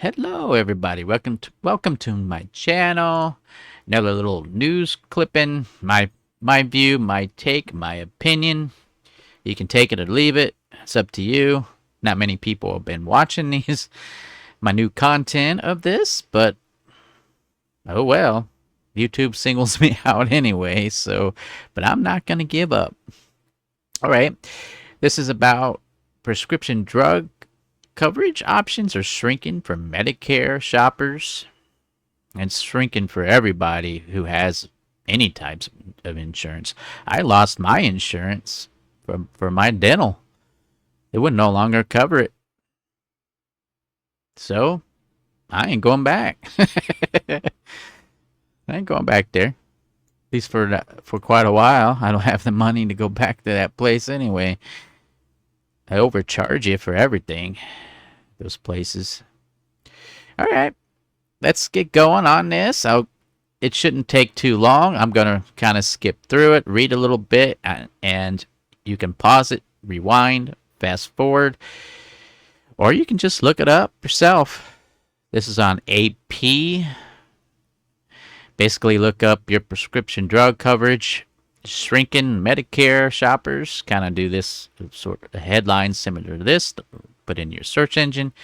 Hello, everybody. Welcome to my channel. Another little news clipping. My view, my take, my opinion. You can take it or leave it. It's up to you. Not many people have been watching my new content of this, but oh well. YouTube singles me out anyway. But I'm not gonna give up. All right. This is about prescription drug coverage options are shrinking for Medicare shoppers and shrinking for everybody who has any types of insurance. I lost my insurance for my dental. It would no longer cover it. So I ain't going back. I ain't going back there. At least for quite a while. I don't have the money to go back to that place anyway. I overcharge you for everything. Those places. All right. Let's get going on this. It shouldn't take too long. I'm going to kind of skip through it, read a little bit, and you can pause it, rewind, fast forward, or you can just look it up yourself. This is on AP. Basically, look up your prescription drug coverage. Shrinking Medicare shoppers kind of do this sort of headline similar to this. Put in your search engine.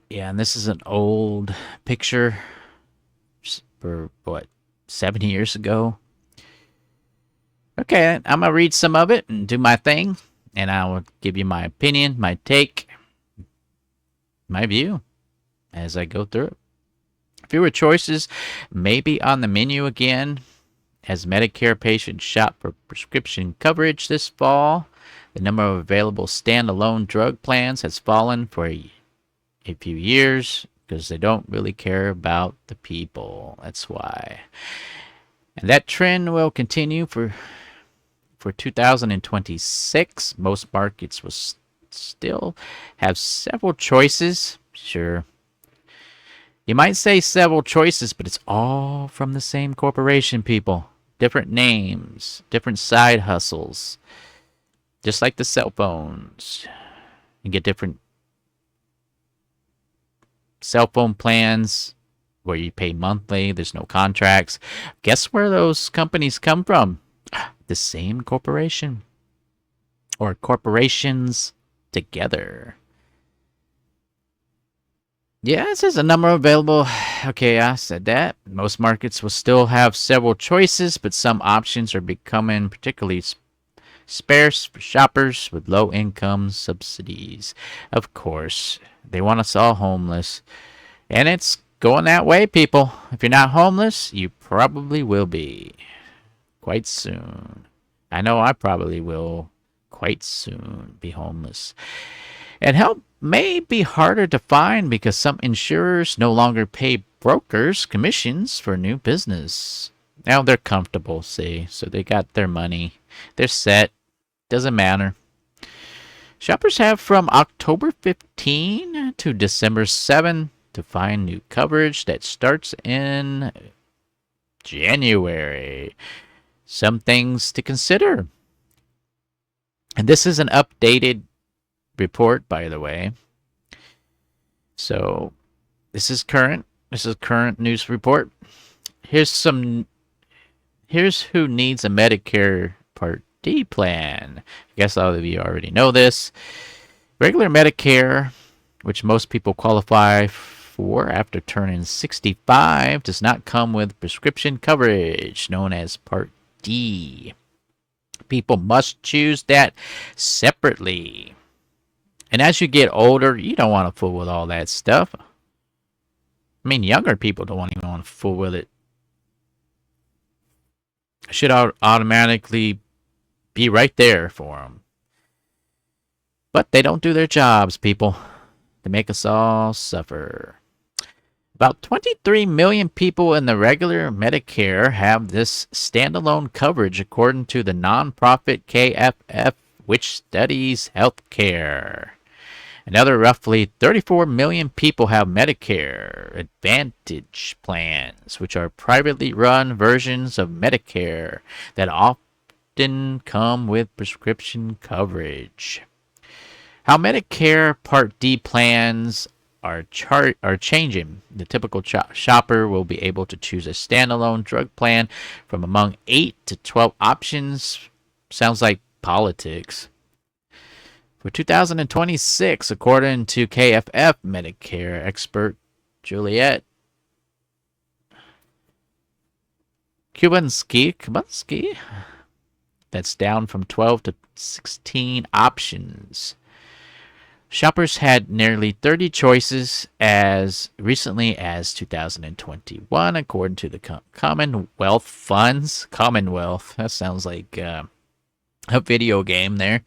Yeah, and this is an old picture for what, 7 years ago. Okay, I'm gonna read some of it and do my thing, and I will give you my opinion, my take, my view as I go through it. Fewer choices may be on the menu again as Medicare patients shop for prescription coverage this fall. The number of available standalone drug plans has fallen for a few years because they don't really care about the people. That's why. And that trend will continue for 2026. Most markets will still have several choices. Sure. You might say several choices, but it's all from the same corporation, people. Different names, different side hustles. Just like the cell phones. You get different cell phone plans where you pay monthly. There's no contracts. Guess where those companies come from? The same corporation. Or corporations together. Yeah, it says a number available. Okay, I said that. Most markets will still have several choices, but some options are becoming particularly sparse for shoppers with low income subsidies. Of course, they want us all homeless. And it's going that way, people. If you're not homeless, you probably will be quite soon. I know I probably will quite soon be homeless. And help may be harder to find because some insurers no longer pay brokers commissions for new business. Now they're comfortable, see, so they got their money. They're set. Doesn't matter. Shoppers have from October 15 to December 7 to find new coverage that starts in January. Some things to consider. And this is an updated report, by the way. So this is current. This is current news report. Here's who needs a Medicare Part D plan. I guess all of you already know this. Regular Medicare, which most people qualify for after turning 65, does not come with prescription coverage, known as Part D. People must choose that separately. And as you get older, you don't want to fool with all that stuff. I mean, younger people don't even want to fool with it. It should automatically be right there for them. But they don't do their jobs, people. They make us all suffer. About 23 million people in the regular Medicare have this standalone coverage according to the nonprofit KFF, which studies healthcare. Another roughly 34 million people have Medicare Advantage plans, which are privately run versions of Medicare that often come with prescription coverage. How Medicare Part D plans are changing. The typical shopper will be able to choose a standalone drug plan from among 8 to 12 options. Sounds like politics. For 2026, according to KFF Medicare expert Juliet Kubanski, that's down from 12 to 16 options. Shoppers had nearly 30 choices as recently as 2021, according to the Commonwealth Funds. Commonwealth, that sounds like a video game there.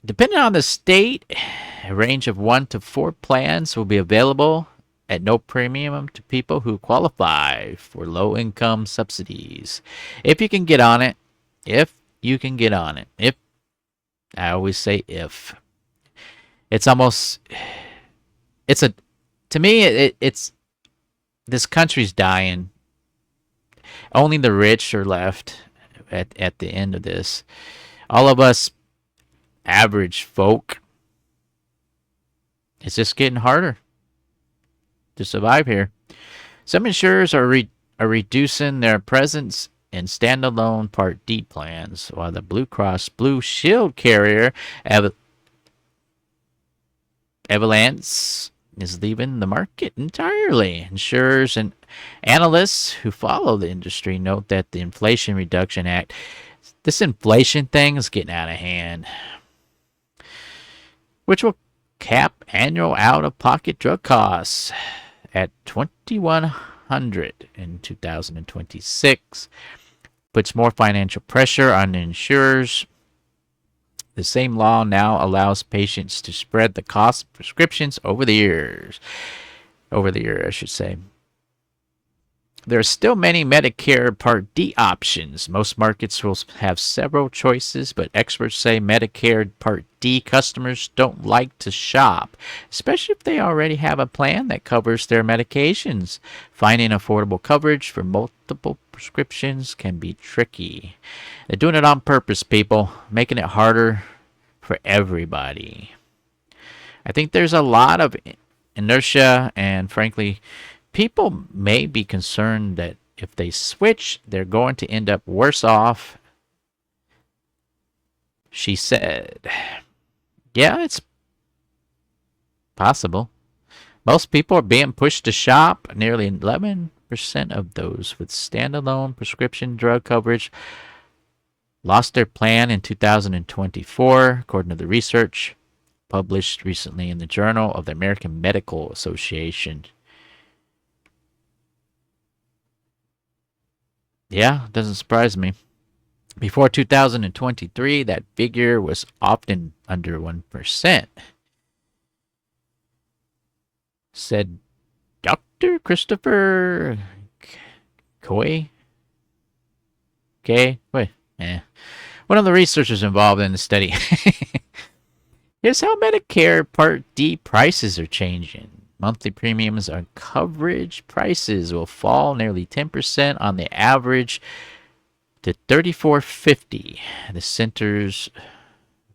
Depending on the state, a range of 1 to 4 plans will be available at no premium to people who qualify for low-income subsidies. If you can get on it, if I always say if. It's almost, it's a, to me, it's, this country's dying. Only the rich are left at the end of this. All of us average folk, it's just getting harder to survive here. Some insurers are reducing their presence in standalone Part D plans, while the Blue Cross Blue Shield carrier Evolance is leaving the market entirely. Insurers and analysts who follow the industry note that the Inflation Reduction Act, this inflation thing is getting out of hand, which will cap annual out-of-pocket drug costs at $2,100 in 2026, puts more financial pressure on the insurers. The same law now allows patients to spread the cost of prescriptions over the year, I should say. There are still many Medicare Part D options. Most markets will have several choices, but experts say Medicare Part D customers don't like to shop, especially if they already have a plan that covers their medications. Finding affordable coverage for multiple prescriptions can be tricky. They're doing it on purpose, people, making it harder for everybody. I think there's a lot of inertia, and frankly, people may be concerned that if they switch, they're going to end up worse off. She said, yeah, it's possible. Most people are being pushed to shop. Nearly 11% of those with standalone prescription drug coverage lost their plan in 2024, according to the research published recently in the Journal of the American Medical Association. Yeah, doesn't surprise me. Before 2023, that figure was often under 1%, said Dr. Christopher Coy. One of the researchers involved in the study. Here's how Medicare Part D prices are changing. Monthly premiums on coverage prices will fall nearly 10% on the average to $34.50. The Centers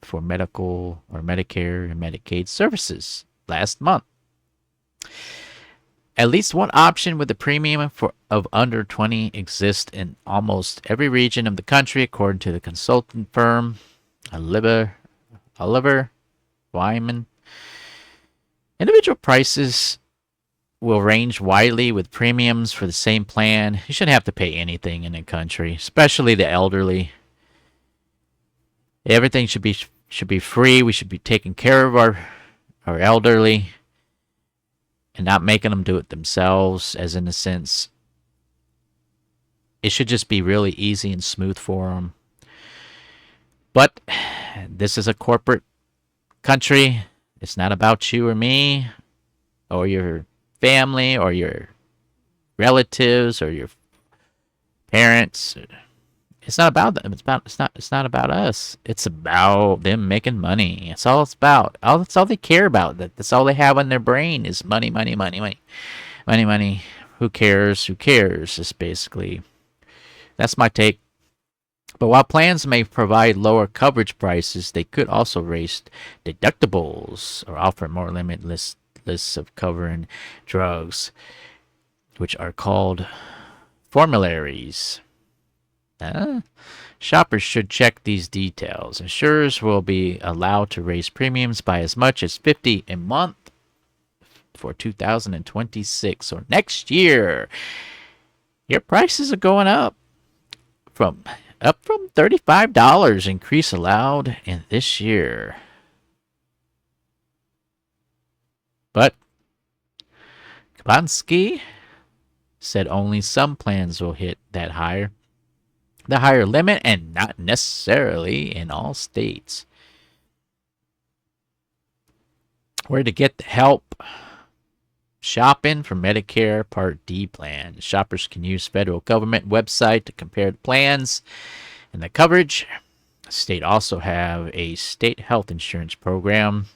for Medical or Medicare and Medicaid Services last month. At least one option with a premium of under $20 exists in almost every region of the country, according to the consultant firm Oliver Wyman. Individual prices will range widely with premiums for the same plan. You shouldn't have to pay anything in the country, especially the elderly. Everything should be free. We should be taking care of our elderly and not making them do it themselves, as in a sense. It should just be really easy and smooth for them. But this is a corporate country. It's not about you or me or your family or your relatives or your parents. It's not about them. It's not about us. It's about them making money. That's all it's about. That's all they care about. That's all they have on their brain is money, money, money, money. Money, money. Who cares? Who cares? Is basically, that's my take. But while plans may provide lower coverage prices, they could also raise deductibles or offer more limitless lists of covering drugs, which are called formularies. Shoppers should check these details. Insurers will be allowed to raise premiums by as much as $50 a month for 2026 or next year. Your prices are going from $35 increase allowed in this year. But Kabansky said only some plans will hit the higher limit, and not necessarily in all states. Where to get the help shopping for Medicare Part D plans. Shoppers can use federal government website to compare the plans and the coverage. The state also have a state health insurance program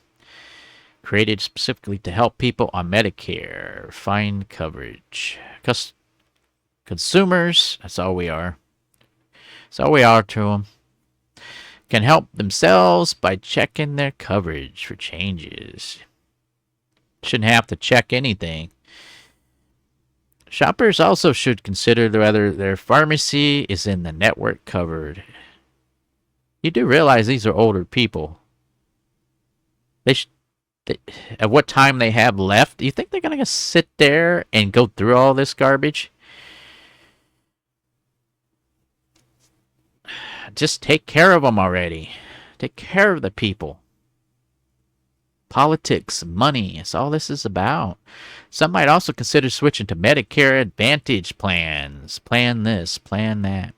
created specifically to help people on Medicare find coverage. Consumers, that's all we are. That's all we are to them. Can help themselves by checking their coverage for changes. Shouldn't have to check anything. Shoppers also should consider whether their pharmacy is in the network covered. You do realize these are older people. At what time they have left, do you think they're going to sit there and go through all this garbage? Just take care of them already. Take care of the people. Politics, money, that's all this is about. Some might also consider switching to Medicare Advantage plans. Plan this, plan that.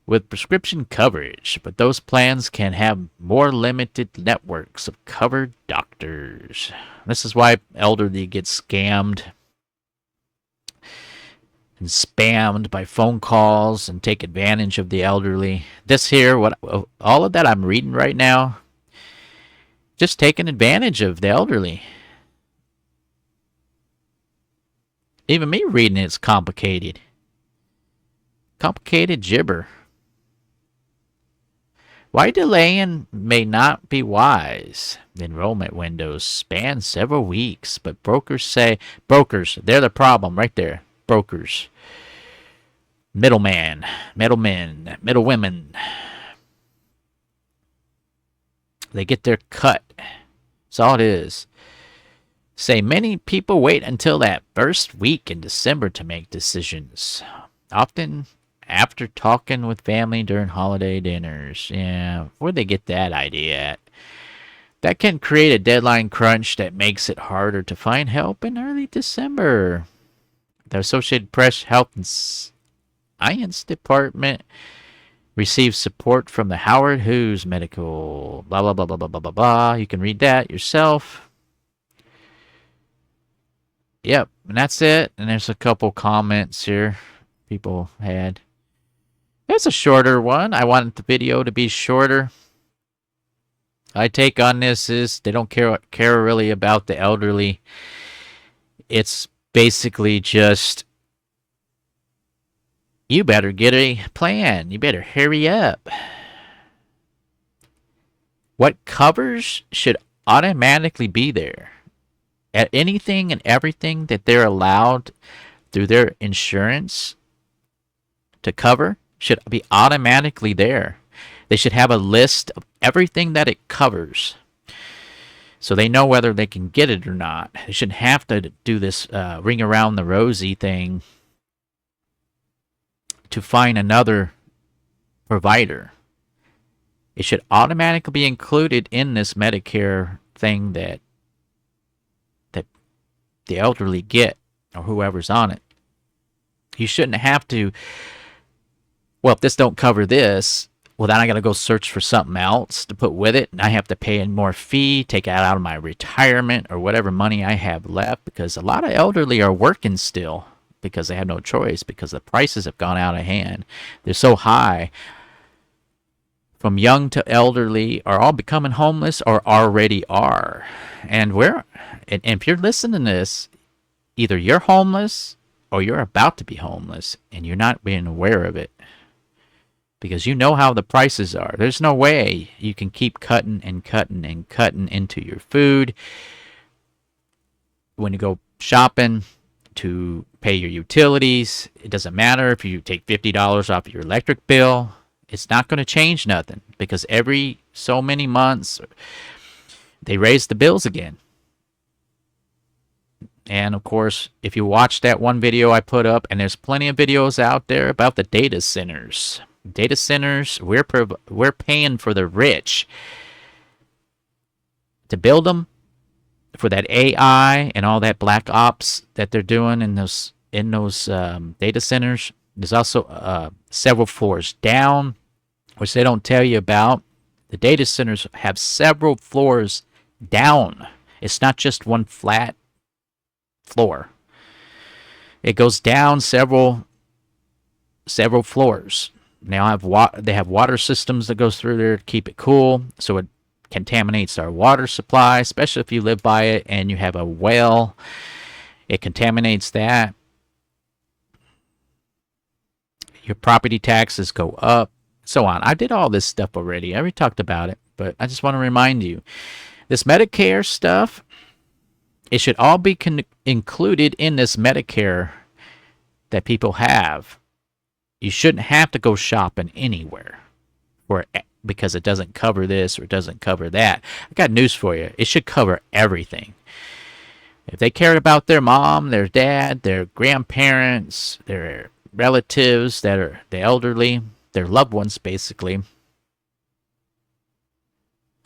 With prescription coverage, but those plans can have more limited networks of covered doctors. This is why elderly get scammed and spammed by phone calls and take advantage of the elderly. This here, all of that I'm reading right now, just taking advantage of the elderly. Even me reading it's complicated. Complicated gibber. Why delaying may not be wise. The enrollment windows span several weeks, but brokers, they're the problem right there. Brokers. Middlemen. Middlewomen. They get their cut. That's all it is. Say many people wait until that first week in December to make decisions. Often after talking with family during holiday dinners. Yeah, where'd they get that idea at? That can create a deadline crunch that makes it harder to find help in early December. The Associated Press Health and Science Department receives support from the Howard Hughes Medical blah blah blah blah blah blah blah blah. You can read that yourself. Yep, and that's it. And there's a couple comments here people had. It's a shorter one. I wanted the video to be shorter. My take on this is they don't care really about the elderly. It's basically just, you better get a plan. You better hurry up. What covers should automatically be there. At anything and everything that they're allowed through their insurance to cover should be automatically there. They should have a list of everything that it covers so they know whether they can get it or not. They shouldn't have to do this ring around the rosy thing to find another provider. It should automatically be included in this Medicare thing that the elderly get, or whoever's on it. You shouldn't have to, well, if this don't cover this, well, then I got to go search for something else to put with it, and I have to pay more fee, take it out of my retirement or whatever money I have left, because a lot of elderly are working still because they have no choice, because the prices have gone out of hand. They're so high. From young to elderly are all becoming homeless or already are. And if you're listening to this, either you're homeless or you're about to be homeless and you're not being aware of it. because you know how the prices are. There's no way you can keep cutting and cutting and cutting into your food when you go shopping to pay your utilities. It doesn't matter if you take $50 off your electric bill. It's not going to change nothing because every so many months they raise the bills again. And of course, if you watch that one video I put up, and there's plenty of videos out there about the data centers. Data centers, we're paying for the rich to build them, for that AI and all that black ops that they're doing in those data centers. There's also several floors down, which they don't tell you about. The data centers have several floors down. It's not just one flat floor. It goes down several floors. Now they have water systems that goes through there to keep it cool, so it contaminates our water supply, especially if you live by it and you have a well. It contaminates that. Your property taxes go up, so on. I did all this stuff already. I already talked about it, but I just want to remind you, this Medicare stuff, it should all be included in this Medicare that people have. You shouldn't have to go shopping anywhere because it doesn't cover this or it doesn't cover that. I got news for you. It should cover everything. If they cared about their mom, their dad, their grandparents, their relatives that are the elderly, their loved ones basically,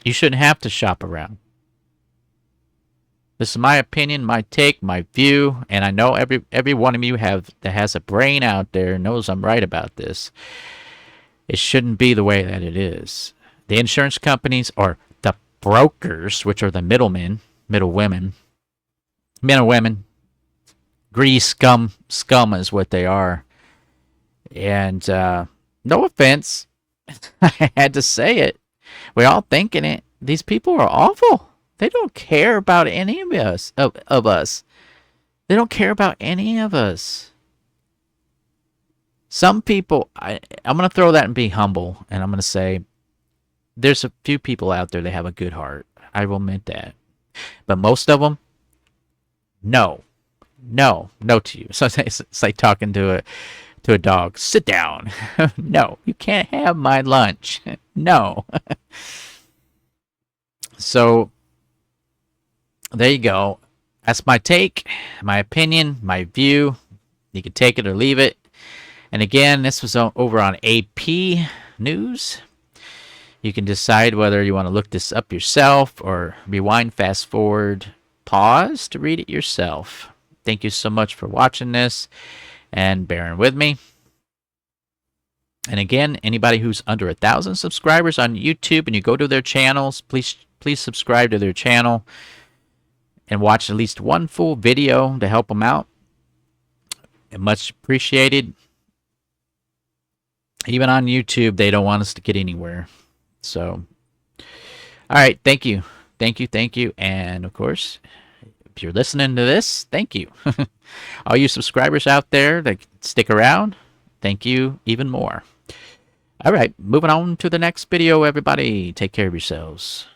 you shouldn't have to shop around. This is my opinion, my take, my view, and I know every one of you that has a brain out there knows I'm right about this. It shouldn't be the way that it is. The insurance companies, or the brokers, which are the middlemen, men or women, greedy scum is what they are. And no offense, I had to say it. We're all thinking it. These people are awful. They don't care about any of us. Of us. They don't care about any of us. Some people, I'm going to throw that and be humble, and I'm going to say there's a few people out there that have a good heart. I will admit that. But most of them, no to you. So it's like talking to a dog. Sit down. No, you can't have my lunch. No. So there you go. That's my take, my opinion, my view. You can take it or leave it. And again, this was over on AP News. You can decide whether you want to look this up yourself or rewind, fast forward, pause to read it yourself. Thank you so much for watching this and bearing with me. And again, anybody who's under 1,000 subscribers on YouTube and you go to their channels, please subscribe to their channel and watch at least one full video to help them out. And much appreciated. Even on YouTube, they don't want us to get anywhere. So, all right, thank you. And of course, if you're listening to this, thank you. All you subscribers out there that stick around, thank you even more. All right, moving on to the next video, everybody. Take care of yourselves.